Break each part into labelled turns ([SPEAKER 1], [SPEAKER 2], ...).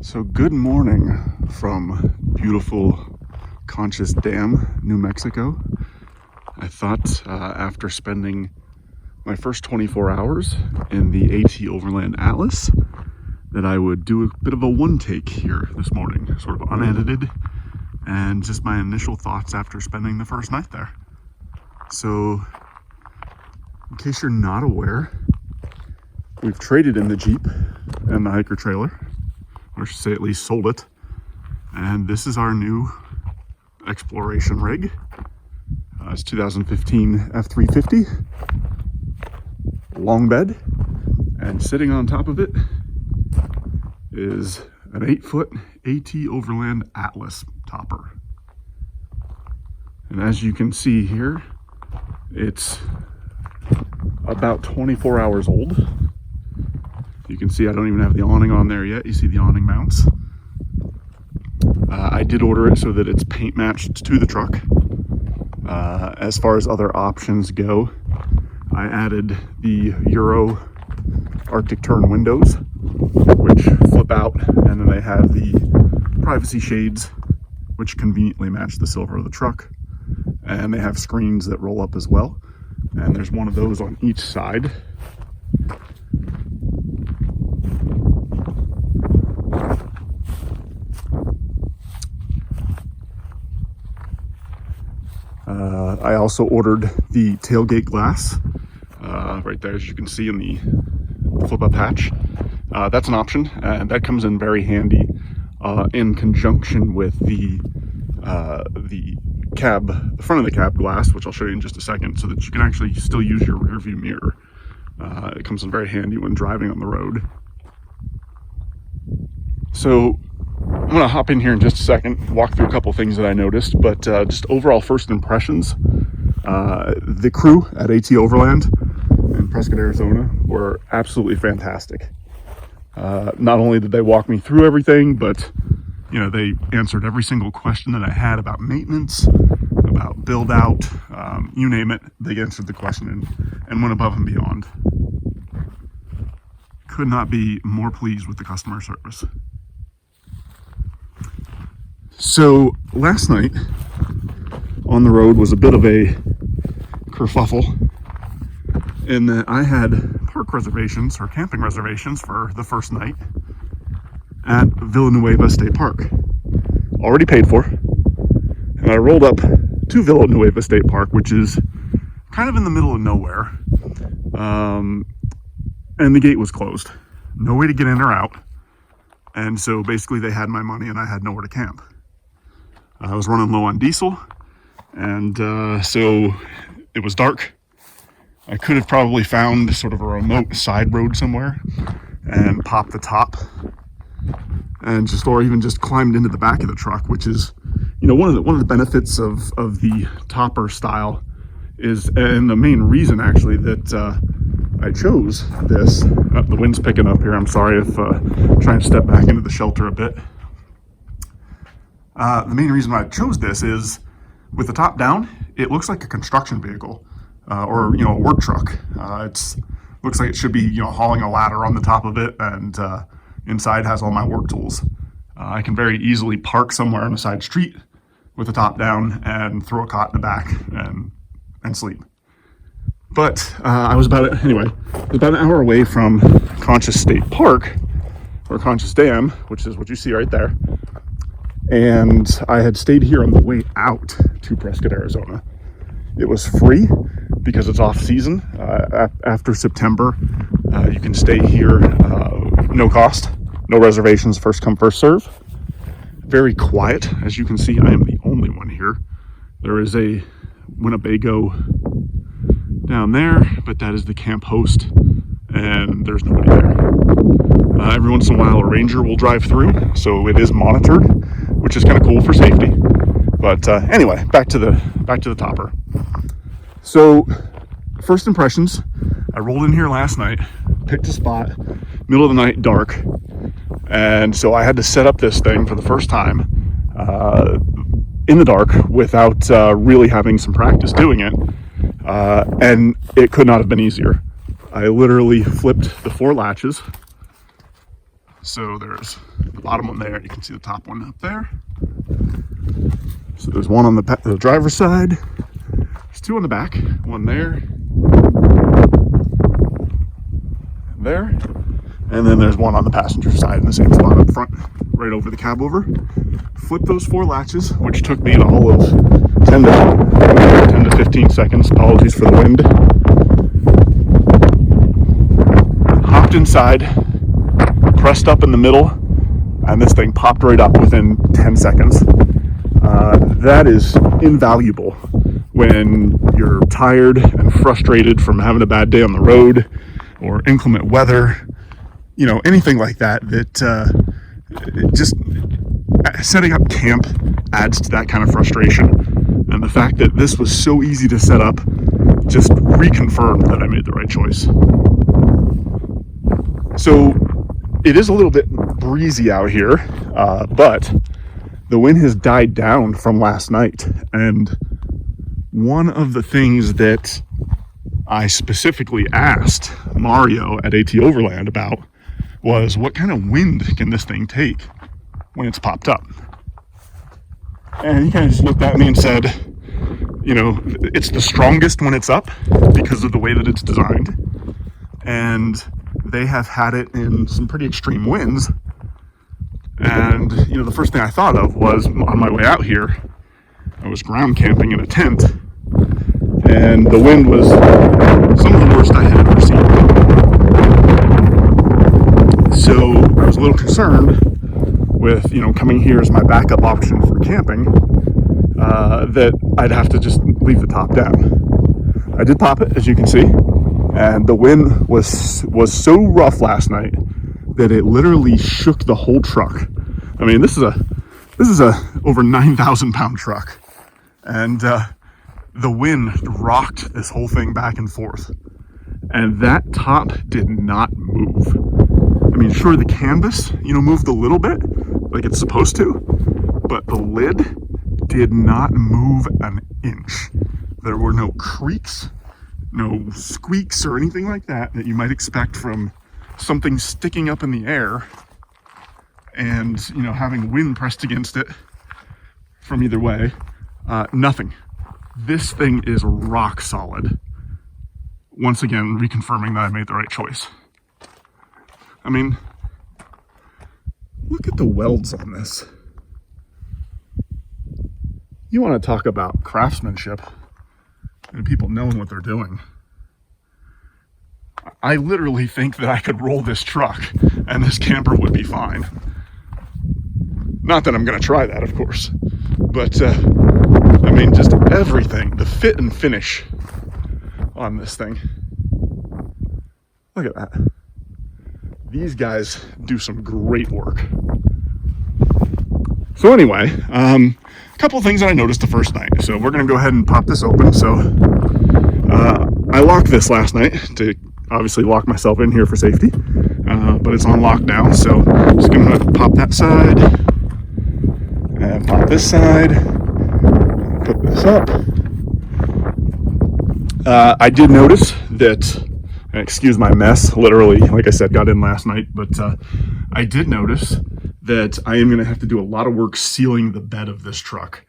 [SPEAKER 1] So good morning from beautiful Conchas Dam, New Mexico. I thought after spending my first 24 hours in the AT Overland Atlas that I would do a bit of a one take here this morning, sort of unedited, and just my initial thoughts after spending the first night there. So in case you're not aware, we've traded in the Jeep and the hiker trailer, or I should say at least sold it. And this is our new exploration rig. It's 2015 F350, long bed, and sitting on top of it is an 8-foot AT Overland Atlas topper. And as you can see here, it's about 24 hours old. You can see I don't even have the awning on there yet. You see the awning mounts. I did order it so that it's paint matched to the truck. As far as other options go, I added the Euro Arctic Turn windows, which flip out, and then they have the privacy shades, which conveniently match the silver of the truck. And they have screens that roll up as well. And there's one of those on each side. I also ordered the tailgate glass right there, as you can see in the flip-up hatch. That's an option, and that comes in very handy in conjunction with the front of the cab glass, which I'll show you in just a second, so that you can actually still use your rear view mirror. It comes in very handy when driving on the road. So I'm going to hop in here in just a second, walk through a couple things that I noticed, but just overall first impressions. The crew at AT Overland in Prescott, Arizona were absolutely fantastic. Not only did they walk me through everything, but they answered every single question that I had about maintenance, about build out, you name it. They answered the question and went above and beyond. Could not be more pleased with the customer service. So last night on the road was a bit of a kerfuffle in that I had park reservations or camping reservations for the first night at Villanueva State Park, already paid for. And I rolled up to Villanueva State Park, which is kind of in the middle of nowhere, and the gate was closed. No way to get in or out. And so basically they had my money and I had nowhere to camp. I was running low on diesel, and so it was dark. I could have probably found sort of a remote side road somewhere and popped the top, and or even just climbed into the back of the truck, which is, one of the benefits of the topper style is, and the main reason actually that I chose this. The wind's picking up here. I'm sorry if trying to step back into the shelter a bit. The main reason why I chose this is, with the top down, it looks like a construction vehicle or a work truck. It looks like it should be hauling a ladder on the top of it, and inside has all my work tools. I can very easily park somewhere on a side street with the top down and throw a cot in the back and sleep. But I was about an hour away from Conchas State Park, or Conchas Dam, which is what you see right there. And I had stayed here on the way out to Prescott, Arizona. It was free because it's off season. After September, you can stay here, no cost, no reservations, first come, first serve. Very quiet. As you can see, I am the only one here. There is a Winnebago down there, but that is the camp host, and there's nobody there. Every once in a while, a ranger will drive through, so it is monitored, which is kind of cool for safety. But anyway, back to the topper. So, first impressions. I rolled in here last night, picked a spot, middle of the night, dark, and so I had to set up this thing for the first time in the dark without really having some practice doing it. And it could not have been easier. I literally flipped the 4 latches. So there's the bottom one there. You can see the top one up there. So there's one on the driver's side. There's 2 on the back. One there. There. And then there's one on the passenger side in the same spot up front, right over the cab over. Flip those 4 latches, which took me all of 10 to 15 seconds. Apologies for the wind. Hopped inside, pressed up in the middle, and this thing popped right up within 10 seconds. That is invaluable when you're tired and frustrated from having a bad day on the road or inclement weather, you know, anything like that, just setting up camp adds to that kind of frustration. And the fact that this was so easy to set up just reconfirmed that I made the right choice. So it is a little bit breezy out here, but the wind has died down from last night. And one of the things that I specifically asked Mario at AT Overland about was, what kind of wind can this thing take when it's popped up? And he kind of just looked at me and said, you know, it's the strongest when it's up because of the way that it's designed. And they have had it in some pretty extreme winds. And, you know, the first thing I thought of was, on my way out here, I was ground camping in a tent, and the wind was some of the worst I had ever seen. So I was a little concerned with, you know, coming here as my backup option for camping, that I'd have to just leave the top down. I did pop it, as you can see, and the wind was so rough last night that it literally shook the whole truck. I mean, this is a over 9,000 pound truck, and the wind rocked this whole thing back and forth, and that top did not move. I mean, sure, the canvas, you know, moved a little bit like it's supposed to, but the lid did not move an inch. There were no creaks, no squeaks or anything like that you might expect from something sticking up in the air and, you know, having wind pressed against it from either way. Nothing. This thing is rock solid. Once again, reconfirming that I made the right choice. I mean, look at the welds on this. You want to talk about craftsmanship and people knowing what they're doing. I literally think that I could roll this truck and this camper would be fine. Not that I'm going to try that, of course, but I mean, just everything, the fit and finish on this thing. Look at that. These guys do some great work. So anyway, a couple of things that I noticed the first night. So we're going to go ahead and pop this open. So I locked this last night to obviously lock myself in here for safety, but it's on lock now. So I'm just going to pop that side and pop this side, put this up. I did notice that, excuse my mess, literally, like I said, got in last night, but I did notice that I am going to have to do a lot of work sealing the bed of this truck.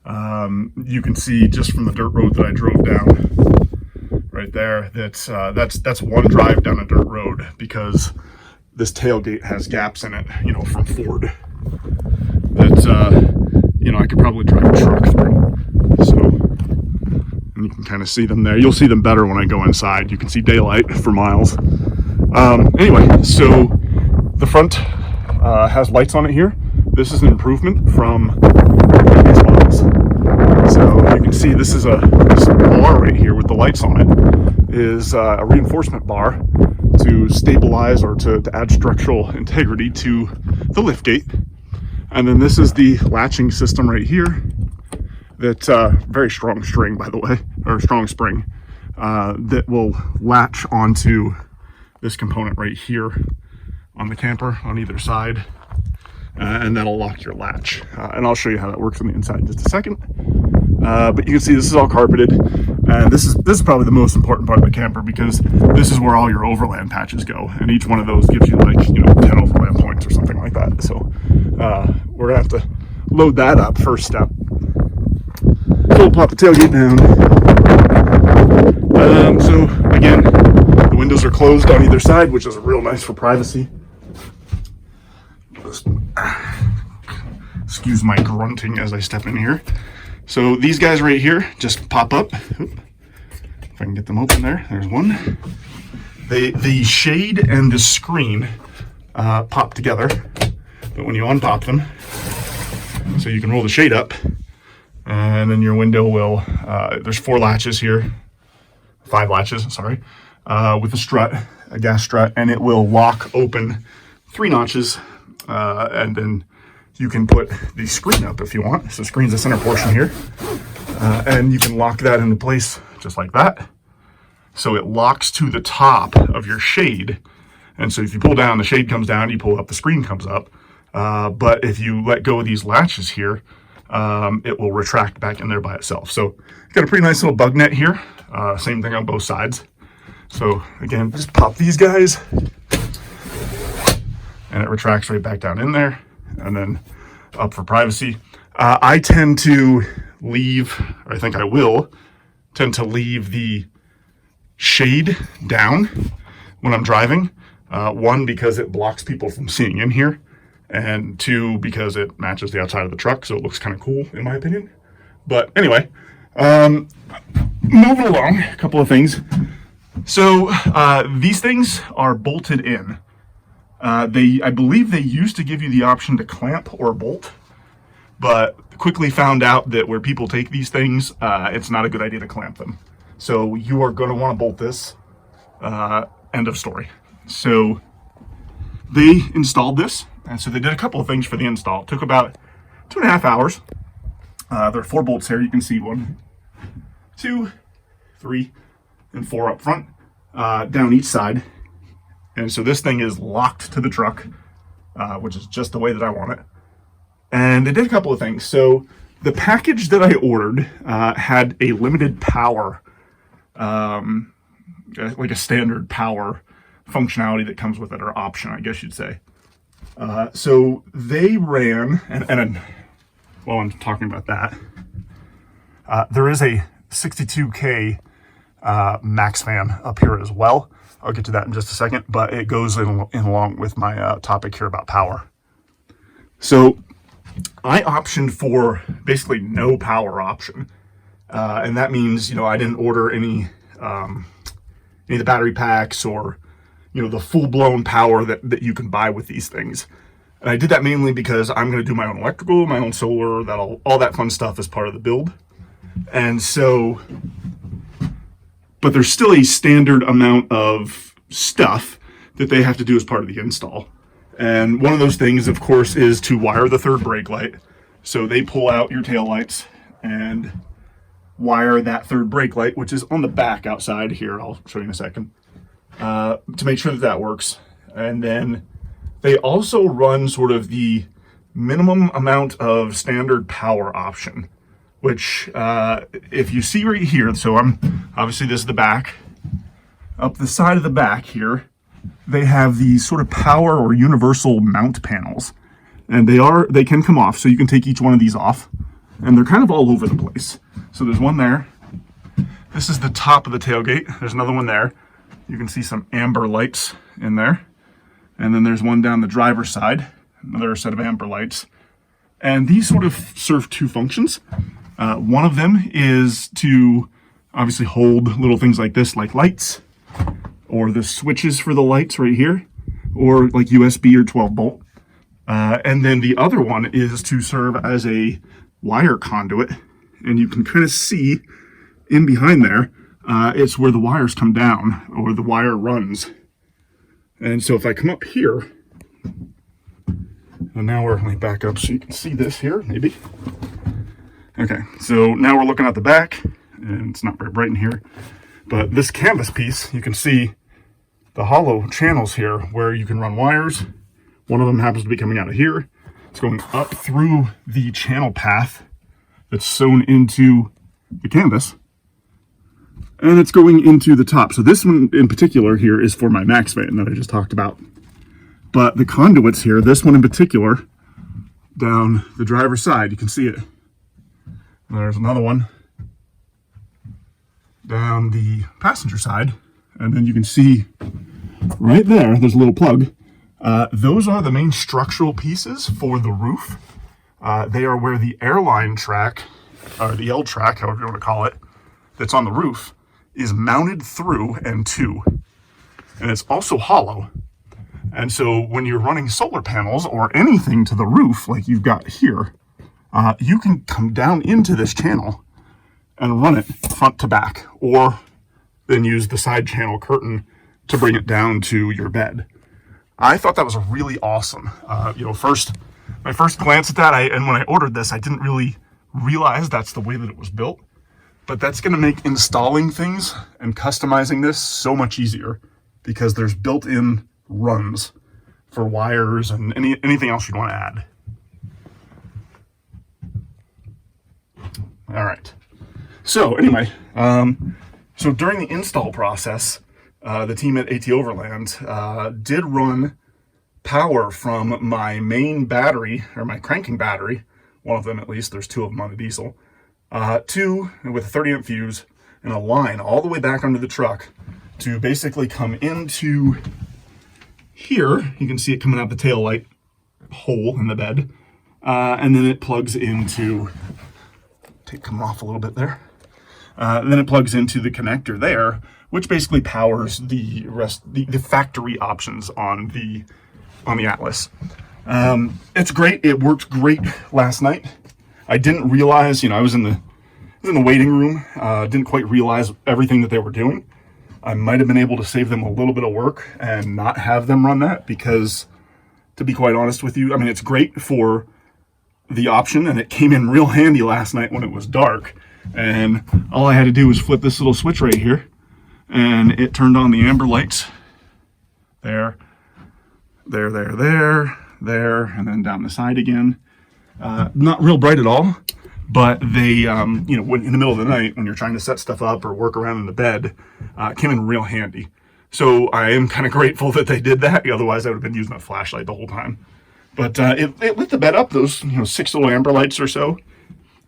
[SPEAKER 1] You can see just from the dirt road that I drove down right there, that's one drive down a dirt road, because this tailgate has gaps in it, you know, from Ford, that, you know, I could probably drive a truck through. So, and you can kind of see them there. You'll see them better when I go inside. You can see daylight for miles. Anyway, so the front has lights on it here. This is an improvement from previous models. So you can see this bar right here with the lights on it is a reinforcement bar to stabilize or to add structural integrity to the liftgate. And then this is the latching system right here. That's very strong string, by the way, or strong spring, that will latch onto this component right here on the camper on either side, and that'll lock your latch. And I'll show you how that works on the inside in just a second. But you can see this is all carpeted, And this is probably the most important part of the camper, because this is where all your overland patches go, and each one of those gives you like 10 overland points or something like that. So we're gonna have to load that up first step. So we'll pop the tailgate down. So again, the windows are closed on either side, which is real nice for privacy. Excuse my grunting as I step in here. So these guys right here just pop up. Oop. If I can get them open there. There's one. The shade and the screen pop together, but when you unpop them, so you can roll the shade up, and then your window will, there's 4 latches here, 5 latches, sorry, with a strut, a gas strut, and it will lock open 3 notches, and then you can put the screen up if you want. So the screen's the center portion here, and you can lock that into place just like that. So it locks to the top of your shade, and so if you pull down, the shade comes down, you pull up, the screen comes up. But if you let go of these latches here, it will retract back in there by itself. So it's got a pretty nice little bug net here. Same thing on both sides. So again, just pop these guys, and it retracts right back down in there. And then up for privacy. I tend to leave, or I think I will, tend to leave the shade down when I'm driving. 1, because it blocks people from seeing in here, and 2, because it matches the outside of the truck, so it looks kind of cool in my opinion. But anyway, moving along, a couple of things. So these things are bolted in. I believe they used to give you the option to clamp or bolt, but quickly found out that where people take these things, it's not a good idea to clamp them. So you are going to want to bolt this. End of story. So they installed this, and so they did a couple of things for the install. It took about 2.5 hours. There are 4 bolts here. You can see 1, 2, 3, and 4 up front, down each side. And so this thing is locked to the truck, which is just the way that I want it. And they did a couple of things. So the package that I ordered had a limited power, like a standard power functionality that comes with it, or option, I guess you'd say. So they ran, and while I'm talking about that, there is a 62K max fan up here as well. I'll get to that in just a second, but it goes in along with my topic here about power. So I optioned for basically no power option. And that means, I didn't order any of the battery packs or, the full-blown power that you can buy with these things. And I did that mainly because I'm going to do my own electrical, my own solar, all that fun stuff as part of the build. And so, but there's still a standard amount of stuff that they have to do as part of the install. And one of those things, of course, is to wire the third brake light. So they pull out your tail lights and wire that third brake light, which is on the back outside here. I'll show you in a second, to make sure that works. And then they also run sort of the minimum amount of standard power option, which if you see right here, so obviously this is the back. Up the side of the back here, they have these sort of power or universal mount panels, and they can come off, so you can take each one of these off, and they're kind of all over the place. So there's one there. This is the top of the tailgate. There's another one there. You can see some amber lights in there. And then there's one down the driver's side, another set of amber lights. And these sort of serve 2 functions. One of them is to obviously hold little things like this, like lights, or the switches for the lights right here, or like USB or 12 volt. And then the other one is to serve as a wire conduit. And you can kind of see in behind there, it's where the wires come down, or the wire runs. And so if I come up here, and now let me back up so you can see this here, maybe. Okay, so now we're looking at the back, and it's not very bright in here, but this canvas piece, you can see the hollow channels here where you can run wires. One of them happens to be coming out of here. It's going up through the channel path that's sewn into the canvas. and it's going into the top. So this one in particular here is for my max fan that I just talked about. But the conduits here, this one in particular, down the driver's side, you can see it. There's another one down the passenger side, and then you can see right there, there's a little plug. Those are the main structural pieces for the roof. They are where the airline track, or the L track, however you want to call it, that's on the roof, is mounted through and to. And it's also hollow. And so when you're running solar panels or anything to the roof, like you've got here, you can come down into this channel and run it front to back, or then use the side channel curtain to bring it down to your bed. I thought that was really awesome. My first glance at that, and when I ordered this, I didn't really realize that's the way that it was built. But that's going to make installing things and customizing this so much easier, because there's built-in runs for wires and anything else you'd want to add. All right. So anyway, so during the install process, the team at AT Overland did run power from my main battery, or my cranking battery, one of them at least, there's two of them on the diesel, with a 30 amp fuse and a line all the way back under the truck to basically come into here. You can see it coming out the tail light hole in the bed, and then it plugs into, come off a little bit there. Then it plugs into the connector there, which basically powers the factory options on the Atlas. It's great. It worked great last night. I didn't realize, I was in the waiting room. Didn't quite realize everything that they were doing. I might have been able to save them a little bit of work and not have them run that, because, to be quite honest with you, it's great for the option, and it came in real handy last night when it was dark. And all I had to do was flip this little switch right here, and it turned on the amber lights. There, and then down the side again. Not real bright at all, but they, when in the middle of the night, when you're trying to set stuff up or work around in the bed, came in real handy. So I am kind of grateful that they did that. Otherwise, I would have been using a flashlight the whole time. But it lit the bed up, those 6 little amber lights or so.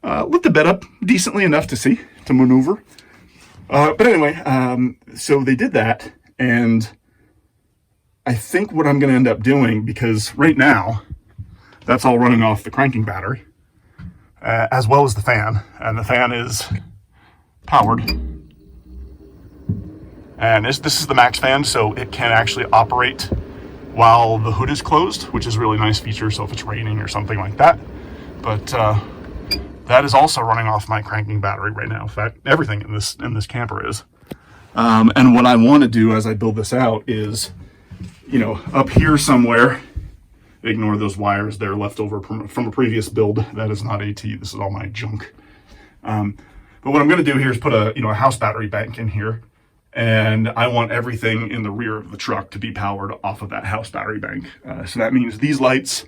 [SPEAKER 1] Lit the bed up decently enough to maneuver. But anyway, so they did that, and I think what I'm going to end up doing, because right now, that's all running off the cranking battery, as well as the fan, and the fan is powered. And this is the max fan, so it can actually operate while the hood is closed, which is a really nice feature, so if it's raining or something like that. But that is also running off my cranking battery right now. In fact, everything in this camper is. And what I want to do as I build this out is, up here somewhere, ignore those wires, they're left over from a previous build. That is not AT, this is all my junk. But what I'm going to do here is put a house battery bank in here, and I want everything in the rear of the truck to be powered off of that house battery bank. So that means these lights,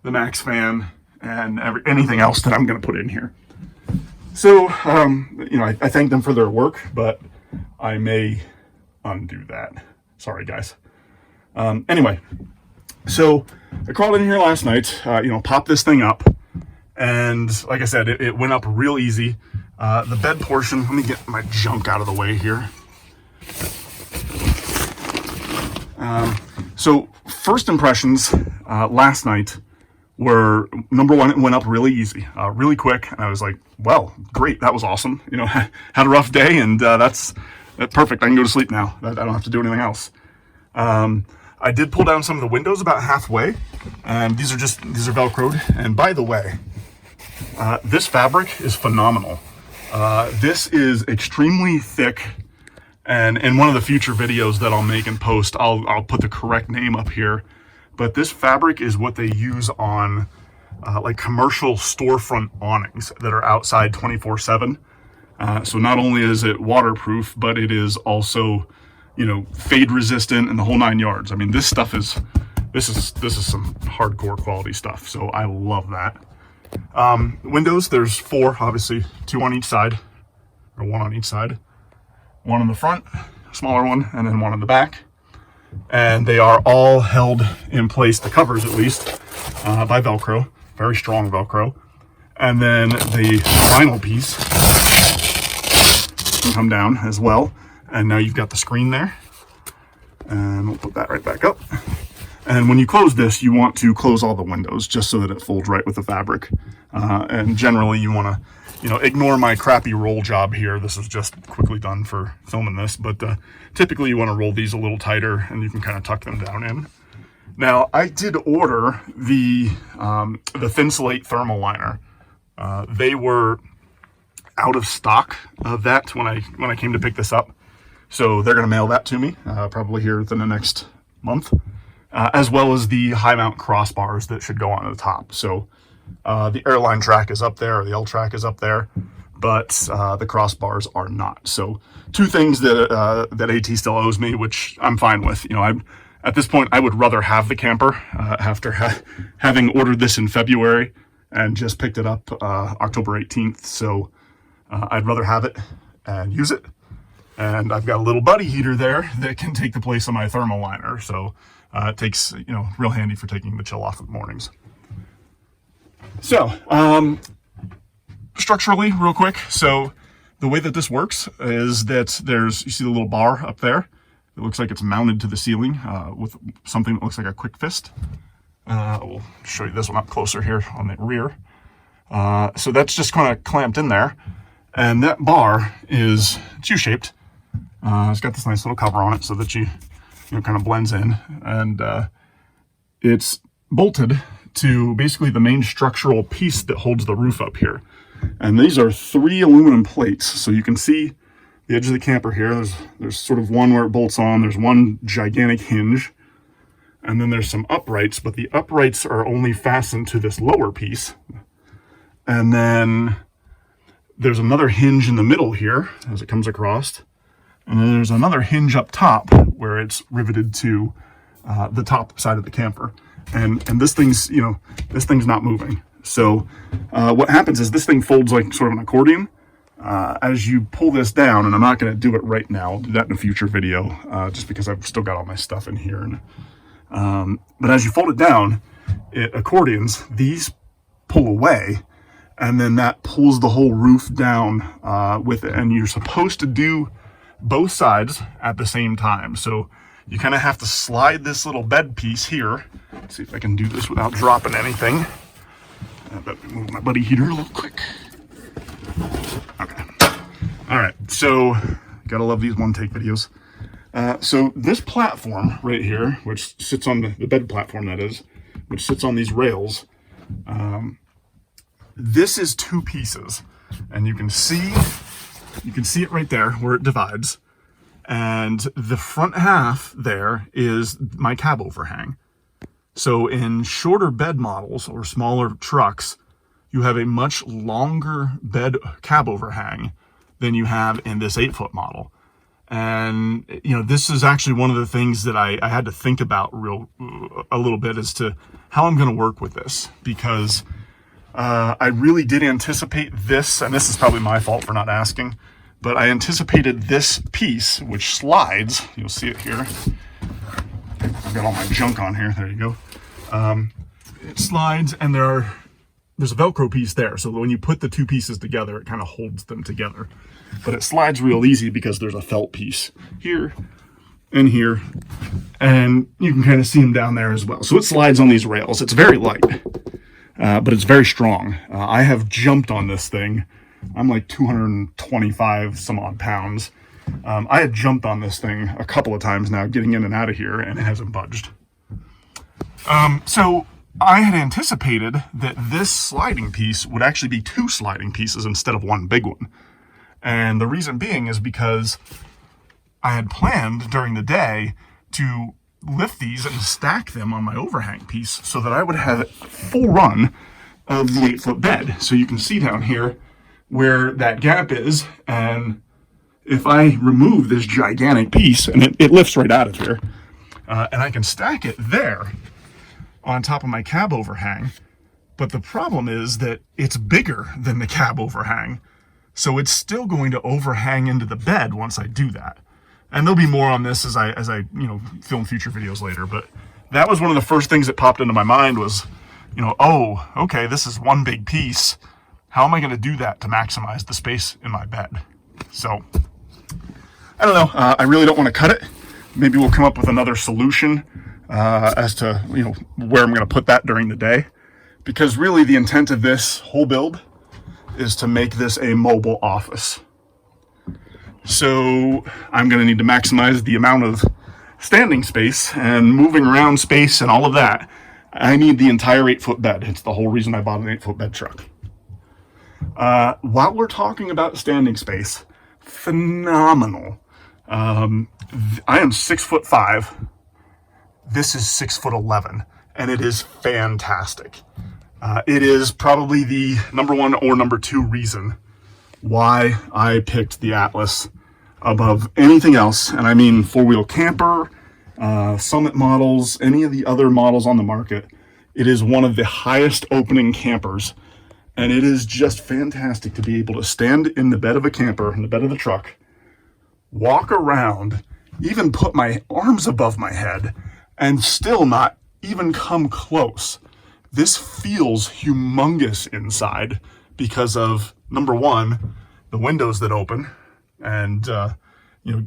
[SPEAKER 1] the max fan, and anything else that I'm going to put in here. So, I thank them for their work, but I may undo that. Sorry, guys. Anyway, so I crawled in here last night, popped this thing up, and like I said, it went up real easy. The bed portion, let me get my junk out of the way here. So first impressions last night were, number one, it went up really easy, really quick. And I was like, well, great, that was awesome. Had a rough day, and that's perfect. I can go to sleep now. I don't have to do anything else. I did pull down some of the windows about halfway, and these are Velcroed. And by the way, this fabric is phenomenal. This is extremely thick, and in one of the future videos that I'll make and post, I'll put the correct name up here. But this fabric is what they use on like commercial storefront awnings that are outside 24/7. So not only is it waterproof, but it is also, fade resistant and the whole 9 yards. This stuff is some hardcore quality stuff. So I love that. Windows, there's 4, obviously 2 on each side, or 1 on each side. one in the front, smaller one, and then one in the back. And they are all held in place, the covers at least, by Velcro, very strong Velcro. And then the vinyl piece can come down as well. And now you've got the screen there. And we'll put that right back up. And when you close this, you want to close all the windows just so that it folds right with the fabric. And generally you want to, ignore my crappy roll job here. This is just quickly done for filming this, but typically you want to roll these a little tighter and you can kind of tuck them down in. Now, I did order the Thinsulate thermal liner. They were out of stock of that when I came to pick this up. So they're going to mail that to me probably here within the next month, as well as the high mount crossbars that should go on the top. So the airline track is up there, or the L track is up there, but the crossbars are not. So two things that AT still owes me, which I'm fine with. At this point, I would rather have the camper after having ordered this in February and just picked it up October 18th. So I'd rather have it and use it. And I've got a little buddy heater there that can take the place of my thermal liner. So it takes, real handy for taking the chill off in the mornings. So, structurally, real quick. So the way that this works is that you see the little bar up there. It looks like it's mounted to the ceiling with something that looks like a quick fist. We'll show you this one up closer here on the rear. So that's just kind of clamped in there. And that bar it's U-shaped. It's got this nice little cover on it so that you kind of blends in. And it's bolted to basically the main structural piece that holds the roof up here. And these are 3 aluminum plates. So you can see the edge of the camper here. There's sort of one where it bolts on. There's one gigantic hinge. And then there's some uprights, but the uprights are only fastened to this lower piece. And then there's another hinge in the middle here as it comes across. And then there's another hinge up top where it's riveted to the top side of the camper. And this thing's, this thing's not moving. So what happens is this thing folds like sort of an accordion. As you pull this down, and I'm not going to do it right now, I'll do that in a future video, just because I've still got all my stuff in here. And, but as you fold it down, it accordions, these pull away, and then that pulls the whole roof down with it. And you're supposed to do both sides at the same time. So you kind of have to slide this little bed piece here. Let's see if I can do this without dropping anything. Let me move my buddy heater a little quick. Okay. All right. So gotta love these one-take videos. So this platform right here, which sits on the bed platform, that is, which sits on these rails, this is 2 pieces, and you can see it right there where it divides. And the front half there is my cab overhang. So in shorter bed models or smaller trucks, you have a much longer bed cab overhang than you have in this 8-foot model. And, this is actually one of the things that I had to think about a little bit as to how I'm going to work with this, because I really did anticipate this, and this is probably my fault for not asking, but I anticipated this piece, which slides. You'll see it here. I've got all my junk on here. There you go. It slides, and there's a Velcro piece there. So when you put the 2 pieces together, it kind of holds them together. But it slides real easy because there's a felt piece here and here. And you can kind of see them down there as well. So it slides on these rails. It's very light, but it's very strong. I have jumped on this thing. I'm like 225 some odd pounds. I had jumped on this thing a couple of times now, getting in and out of here, and it hasn't budged. So I had anticipated that this sliding piece would actually be 2 sliding pieces instead of 1 big one. And the reason being is because I had planned during the day to lift these and stack them on my overhang piece so that I would have full run of the 8-foot bed. So you can see down here where that gap is, and if I remove this gigantic piece, and it lifts right out of here, and I can stack it there on top of my cab overhang. But the problem is that it's bigger than the cab overhang. So it's still going to overhang into the bed once I do that. And there'll be more on this as I film future videos later. But that was one of the first things that popped into my mind was, oh, okay, this is one big piece. How am I going to do that to maximize the space in my bed? So I don't know. I really don't want to cut it. Maybe we'll come up with another solution as to where I'm going to put that during the day. Because really the intent of this whole build is to make this a mobile office. So I'm going to need to maximize the amount of standing space and moving around space and all of that. I need the entire 8-foot bed. It's the whole reason I bought an 8-foot bed truck. While we're talking about standing space, phenomenal. I am 6'5". This is 6'11", and it is fantastic. It is probably the number one or number two reason why I picked the Atlas above anything else. And I mean 4-wheel camper, Summit models, any of the other models on the market. It is one of the highest opening campers. And it is just fantastic to be able to stand in the bed of a camper, in the bed of the truck, walk around, even put my arms above my head, and still not even come close. This feels humongous inside because of, number one, the windows that open and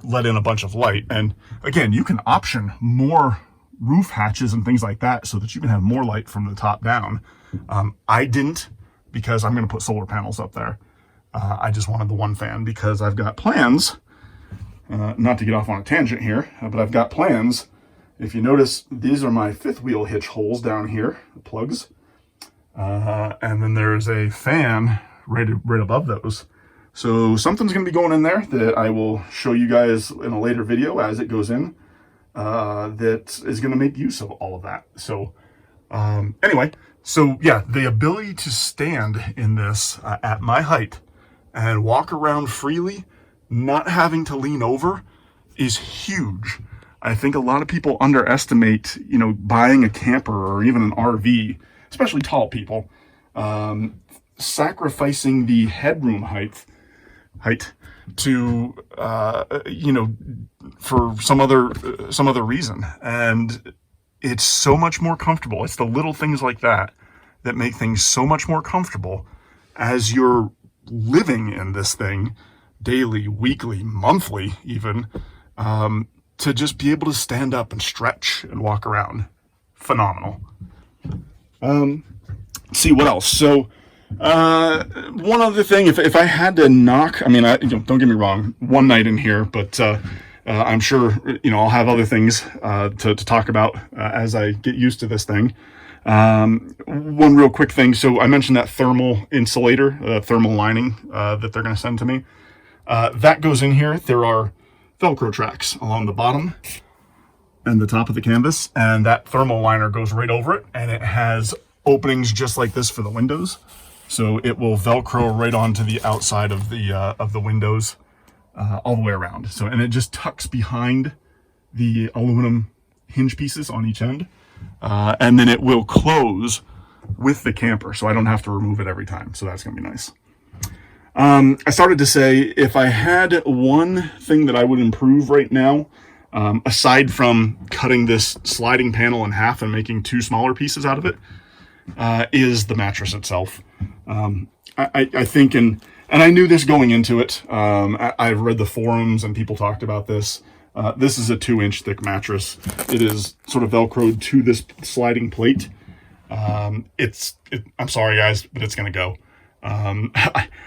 [SPEAKER 1] let in a bunch of light. And again, you can option more roof hatches and things like that so that you can have more light from the top down. I didn't, because I'm going to put solar panels up there. I just wanted the one fan because I've got plans, not to get off on a tangent here, but I've got plans. If you notice, these are my 5th wheel hitch holes down here, the plugs. And then there's a fan right above those. So something's going to be going in there that I will show you guys in a later video as it goes in, that is going to make use of all of that. So anyway, so yeah, the ability to stand in this at my height and walk around freely, not having to lean over, is huge. I think a lot of people underestimate, buying a camper or even an RV, especially tall people, sacrificing the headroom height to, for some other reason. And it's so much more comfortable. It's the little things like that that make things so much more comfortable as you're living in this thing daily, weekly, monthly, even, to just be able to stand up and stretch and walk around. Phenomenal. See what else. So, one other thing, if I had to knock, don't get me wrong, one night in here, but, I'm sure, I'll have other things, to talk about, as I get used to this thing. One real quick thing. So I mentioned that thermal insulator, thermal lining, that they're going to send to me. That goes in here. There are Velcro tracks along the bottom and the top of the canvas, and that thermal liner goes right over it, and it has openings just like this for the windows. So it will Velcro right onto the outside of the windows, all the way around. So, and it just tucks behind the aluminum hinge pieces on each end. And then it will close with the camper, so I don't have to remove it every time. So that's gonna be nice. I started to say, if I had one thing that I would improve right now, aside from cutting this sliding panel in half and making 2 smaller pieces out of it, is the mattress itself. I think, and I knew this going into it. I've read the forums and people talked about this. This is a 2-inch thick mattress. It is sort of Velcroed to this sliding plate. I'm sorry guys, but it's gonna go.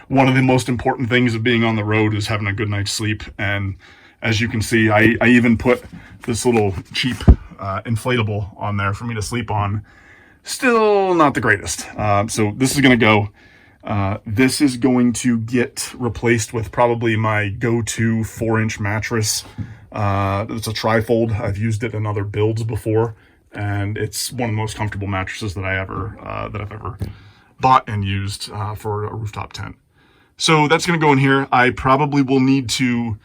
[SPEAKER 1] One of the most important things of being on the road is having a good night's sleep. And as you can see, I even put this little cheap inflatable on there for me to sleep on. Still not the greatest. So this is gonna go. This is going to get replaced with probably my go-to 4-inch mattress. It's a trifold. I've used it in other builds before, and it's one of the most comfortable mattresses that I've ever bought and used for a rooftop tent. So that's going to go in here. I probably will need to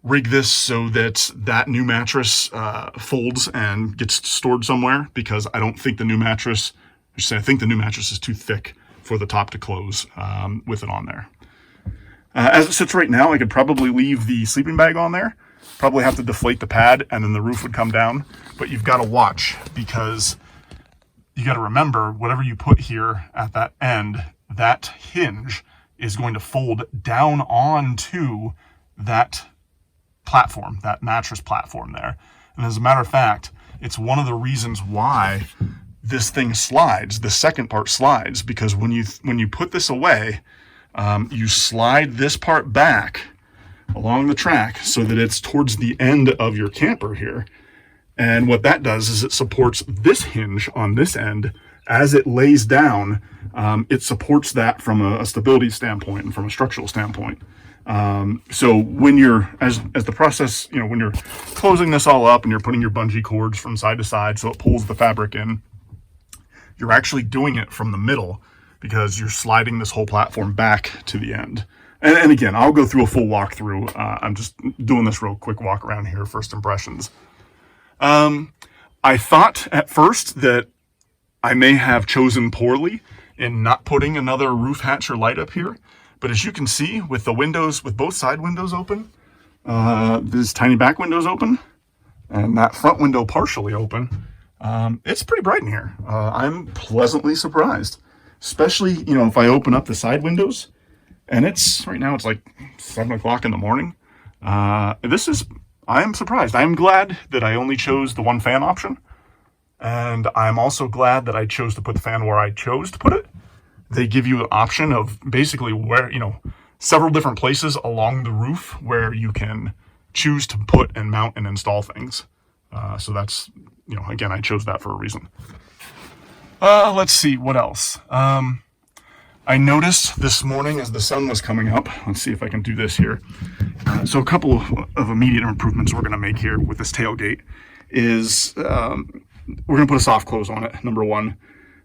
[SPEAKER 1] rig this so that that new mattress folds and gets stored somewhere, because I don't think the new mattress, I think the new mattress is too thick for the top to close with it on there. As it sits right now, I could probably leave the sleeping bag on there, probably have to deflate the pad, and then the roof would come down. But you've got to watch, because you got to remember, whatever you put here at that end, that hinge is going to fold down onto that platform, that mattress platform there. And as a matter of fact, it's one of the reasons why this thing slides. The second part slides, because when you put this away, you slide this part back along the track so that it's towards the end of your camper here. And what that does is it supports this hinge on this end. As it lays down, it supports that from a stability standpoint and from a structural standpoint. So when you're, as the process, when you're closing this all up and you're putting your bungee cords from side to side so it pulls the fabric in, you're actually doing it from the middle, because you're sliding this whole platform back to the end. And again, I'll go through a full walkthrough. I'm just doing this real quick walk around here, first impressions. I thought at first that I may have chosen poorly in not putting another roof hatch or light up here. But as you can see, with the windows, with both side windows open, this tiny back window's open, and that front window partially open, it's pretty bright in here. I'm pleasantly surprised, especially, if I open up the side windows, and right now it's like 7 o'clock in the morning. I am surprised. I'm glad that I only chose the one fan option. And I'm also glad that I chose to put the fan where I chose to put it. They give you an option of basically where, several different places along the roof where you can choose to put and mount and install things. So that's, again, I chose that for a reason. Let's see, what else? I noticed this morning as the sun was coming up, let's see if I can do this here. So a couple of immediate improvements we're going to make here with this tailgate is we're going to put a soft close on it, number one.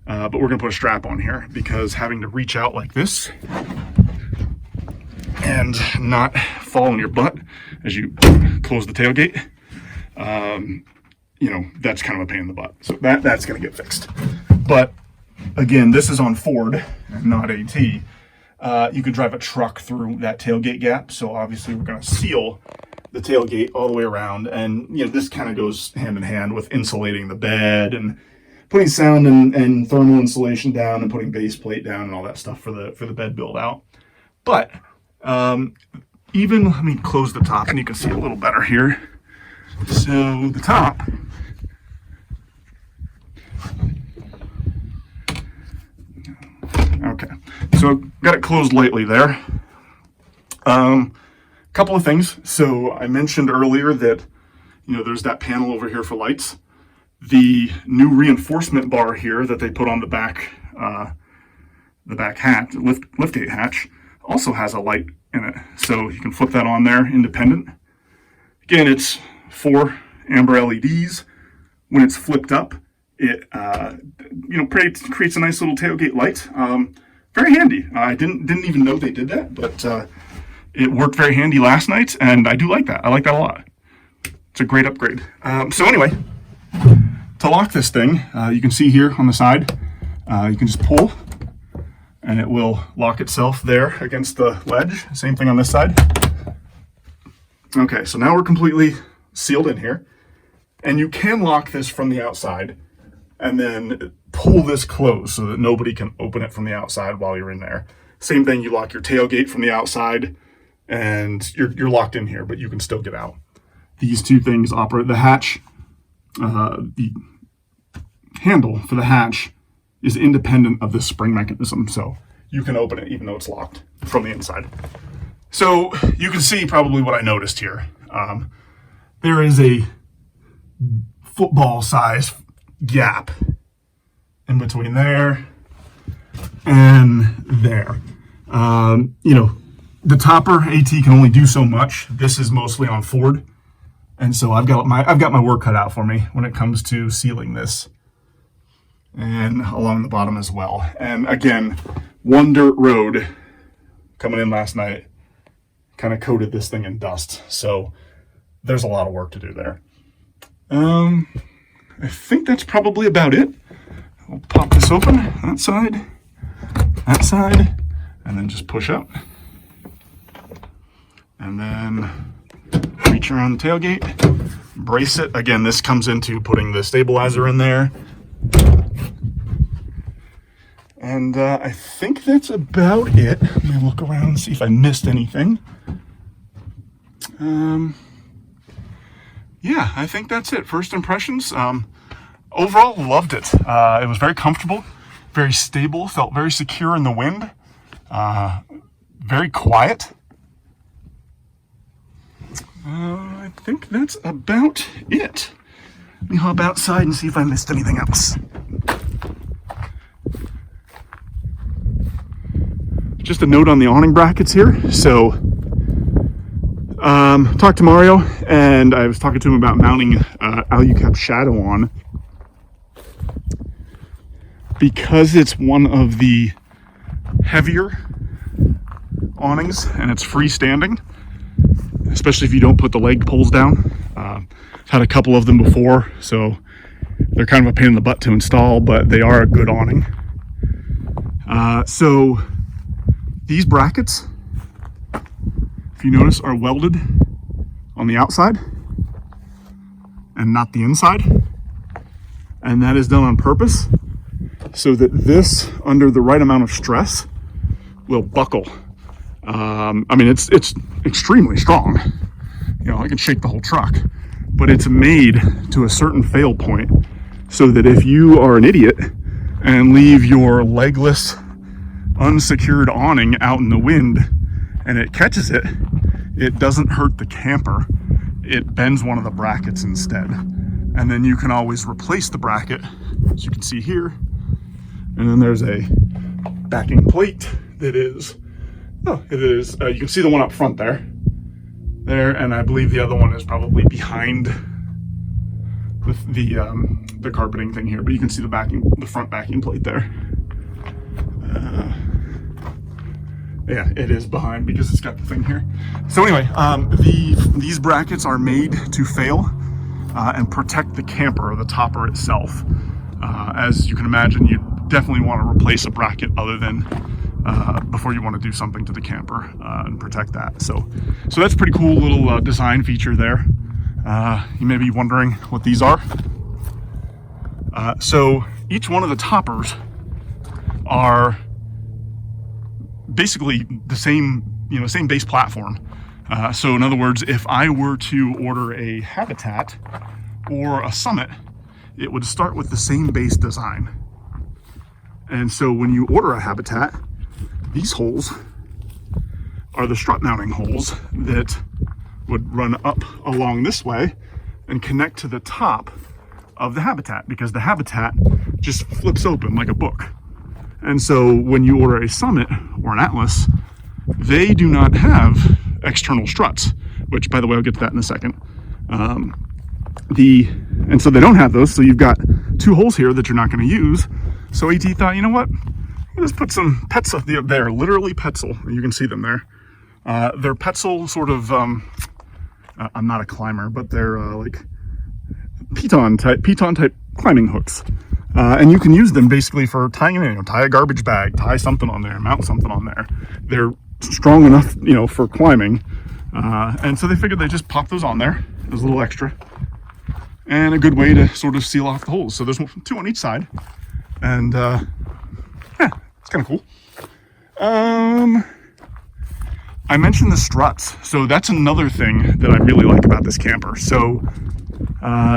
[SPEAKER 1] But we're going to put a strap on here, because having to reach out like this and not fall on your butt as you close the tailgate, that's kind of a pain in the butt. So that's going to get fixed. But again, this is on Ford, not AT. You can drive a truck through that tailgate gap. So obviously we're going to seal the tailgate all the way around. And, this kind of goes hand in hand with insulating the bed and putting sound and thermal insulation down and putting base plate down and all that stuff for the bed build out. But even, let me close the top and you can see a little better here. So the top, okay, so got it closed lightly there. Couple of things. So I mentioned earlier that, there's that panel over here for lights. The new reinforcement bar here that they put on the back hatch, liftgate hatch, also has a light in it. So you can flip that on there independent. Again, it's 4 amber LEDs. When it's flipped up, it creates a nice little tailgate light. Very handy. I didn't even know they did that, but it worked very handy last night, and I do like that. I like that a lot. It's a great upgrade. So anyway, to lock this thing, you can see here on the side, you can just pull and it will lock itself there against the ledge. Same thing on this side. Okay, so now we're completely sealed in here, and you can lock this from the outside and then pull this closed so that nobody can open it from the outside while you're in there. Same thing, you lock your tailgate from the outside and you're locked in here, but you can still get out. These two things operate. The hatch, the handle for the hatch is independent of this spring mechanism, so you can open it even though it's locked from the inside. So you can see probably what I noticed here. There is a football size gap in between there and there. The topper AT can only do so much. This is mostly on Ford, and so I've got my work cut out for me when it comes to sealing this, and along the bottom as well. And again, one dirt road coming in last night kind of coated this thing in dust, so there's a lot of work to do there. I think that's probably about it. We'll pop this open, that side, and then just push up. And then reach around the tailgate, brace it. Again, this comes into putting the stabilizer in there. And I think that's about it. Let me look around and see if I missed anything. Yeah, I think that's it. First impressions. Overall, loved it. It was very comfortable, very stable, felt very secure in the wind, very quiet. I think that's about it. Let me hop outside and see if I missed anything else. Just a note on the awning brackets here. So, talked to Mario, and I was talking to him about mounting Alucap Shadow on. Because it's one of the heavier awnings and it's freestanding, especially if you don't put the leg poles down. Had a couple of them before, so they're kind of a pain in the butt to install, but they are a good awning. So these brackets, if you notice, are welded on the outside and not the inside. And that is done on purpose so that this, under the right amount of stress, will buckle. I mean, it's extremely strong. You know, I can shake the whole truck, but it's made to a certain fail point so that if you are an idiot and leave your legless, unsecured awning out in the wind and it catches it, it doesn't hurt the camper. It bends one of the brackets instead. And then you can always replace the bracket, as you can see here. And then there's a backing plate that is, you can see the one up front there, and I believe the other one is probably behind the carpeting thing here, but you can see the front backing plate there. Yeah, it is behind because it's got the thing here. So anyway, these brackets are made to fail and protect the camper, or the topper itself. As you can imagine, you definitely want to replace a bracket other than before you want to do something to the camper and protect that. So that's a pretty cool little design feature there. You may be wondering what these are. So each one of the toppers are basically the same, same base platform. So in other words, if I were to order a Habitat or a Summit, it would start with the same base design. And so when you order a Habitat, these holes are the strut mounting holes that would run up along this way and connect to the top of the Habitat, because the Habitat just flips open like a book. And so when you order a Summit or an Atlas, they do not have external struts, which, by the way, I'll get to that in a second. And so they don't have those, so you've got two holes here that you're not going to use. So AT thought, you know what? Let's put some Petzl. They're literally Petzl. You can see them there. They're Petzl sort of, I'm not a climber, but they're like piton type climbing hooks. And you can use them basically for tying, tie a garbage bag, tie something on there, mount something on there. They're strong enough, for climbing. And so they figured they just pop those on there as a little extra. And a good way to sort of seal off the holes. So there's two on each side. And yeah, it's kind of cool. I mentioned the struts. So that's another thing that I really like about this camper. So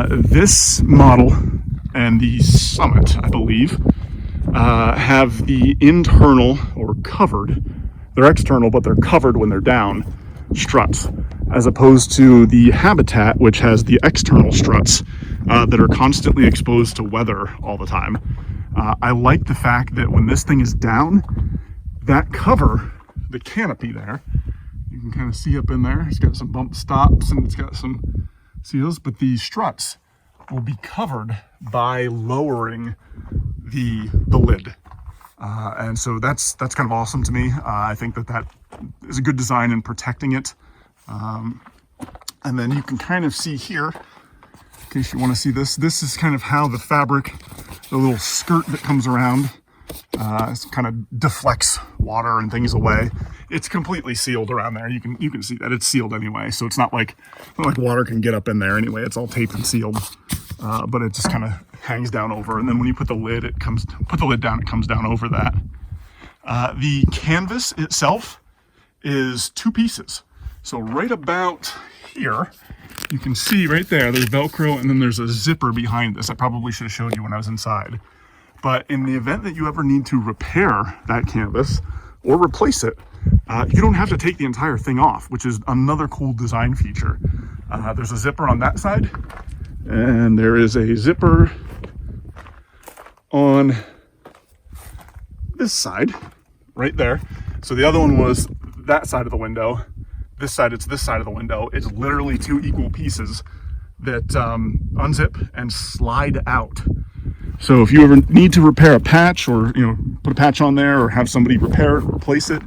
[SPEAKER 1] this model and the Summit, I believe, have the internal or covered, they're external, but they're covered when they're down, struts, as opposed to the Habitat, which has the external struts that are constantly exposed to weather all the time. I like the fact that when this thing is down, that cover, the canopy there, you can kind of see up in there, it's got some bump stops and it's got some seals, but these struts will be covered by lowering the lid. And so that's kind of awesome to me. I think that is a good design in protecting it. And then you can kind of see here, in case you want to see this is kind of how the fabric, the little skirt that comes around, kind of deflects water and things away. it's completely sealed around there. You can see that it's sealed anyway, so it's not like water can get up in there anyway. It's all taped and sealed, but it just kind of hangs down over. And then when you put the lid down, it comes down over that. The canvas itself is 2 pieces. So right about here, you can see right there, there's Velcro, and then there's a zipper behind this. I probably should have showed you when I was inside. But in the event that you ever need to repair that canvas or replace it, you don't have to take the entire thing off, which is another cool design feature. There's a zipper on that side, and there is a zipper on this side, right there. So the other one was that side of the window. This side, it's this side of the window. It's literally 2 equal pieces that unzip and slide out. So if you ever need to repair a patch, or put a patch on there, or have somebody repair it, replace it,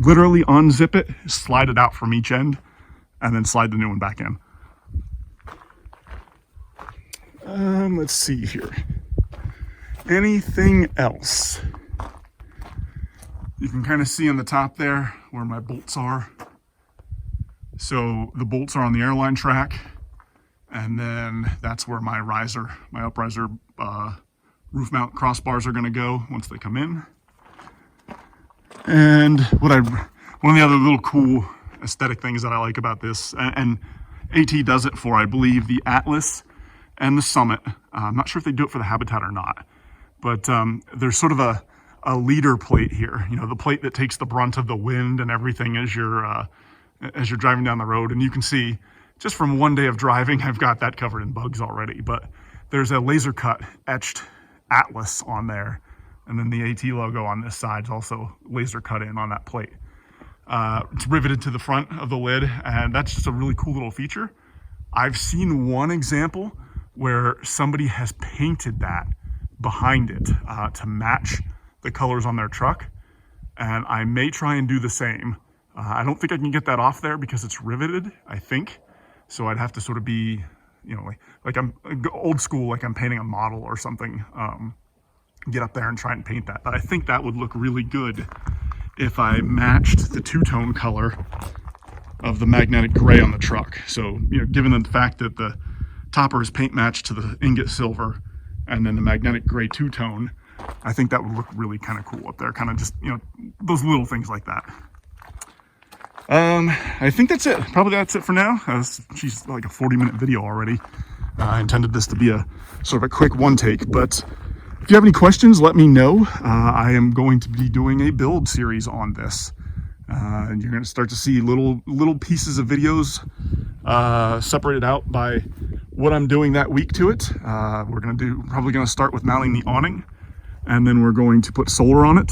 [SPEAKER 1] literally unzip it, slide it out from each end, and then slide the new one back in. Let's see here. Anything else? You can kind of see on the top there where my bolts are. So the bolts are on the airline track, and then that's where my upriser roof mount crossbars are going to go once they come in. And one of the other little cool aesthetic things that I like about this, and AT does it for, I believe, the Atlas and the Summit. I'm not sure if they do it for the Habitat or not, but there's sort of a leader plate here, the plate that takes the brunt of the wind and everything as you're driving down the road. And you can see just from one day of driving, I've got that covered in bugs already, but there's a laser cut etched Atlas on there. And then the AT logo on this side is also laser cut in on that plate. It's riveted to the front of the lid, and that's just a really cool little feature. I've seen one example where somebody has painted that behind it to match the colors on their truck, and I may try and do the same. I don't think I can get that off there because it's riveted, I think. So I'd have to sort of be, like I'm old school, like I'm painting a model or something, get up there and try and paint that. But I think that would look really good if I matched the 2-tone color of the magnetic gray on the truck. So, given the fact that the topper is paint matched to the ingot silver and then the magnetic gray 2-tone, I think that would look really kind of cool up there. Kind of just, those little things like that. I think that's it. Probably that's it for now. She's like a 40-minute video already. I intended this to be a sort of a quick one take, but if you have any questions, let me know. I am going to be doing a build series on this. And you're going to start to see little pieces of videos separated out by what I'm doing that week to it. We're probably going to start with mounting the awning, and then we're going to put solar on it,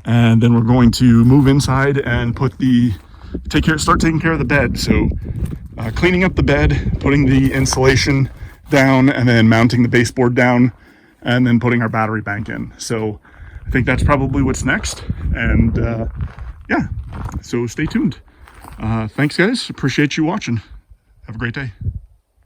[SPEAKER 1] and then we're going to move inside and start taking care of the bed. So cleaning up the bed, putting the insulation down, and then mounting the baseboard down, and then putting our battery bank in. So I think that's probably what's next. And yeah, so stay tuned. Thanks guys, appreciate you watching. Have a great day.